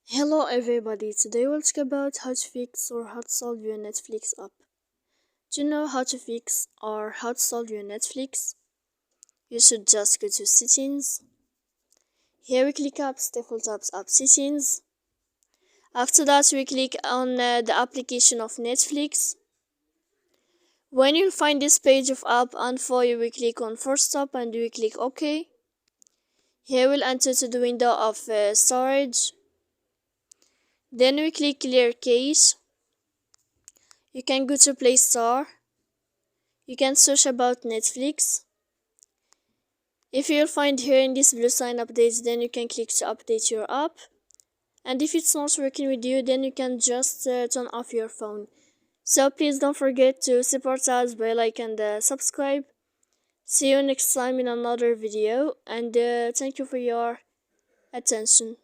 Hello everybody, today we'll talk about how to fix or how to solve your Netflix app. Do you know how to fix or how to solve your Netflix? You should just go to settings. Here we click apps, default apps, app settings. After that we click on the application of Netflix. When you find this page of app info, you will click on first stop and we click OK. Here we'll enter to the window of storage. Then we click clear cache. You can go to Play Store. You can search about Netflix. If you'll find here in this blue sign updates, then you can click to update your app. And if it's not working with you, then you can just turn off your phone. So please don't forget to support us by like and subscribe. See you next time in another video, and thank you for your attention.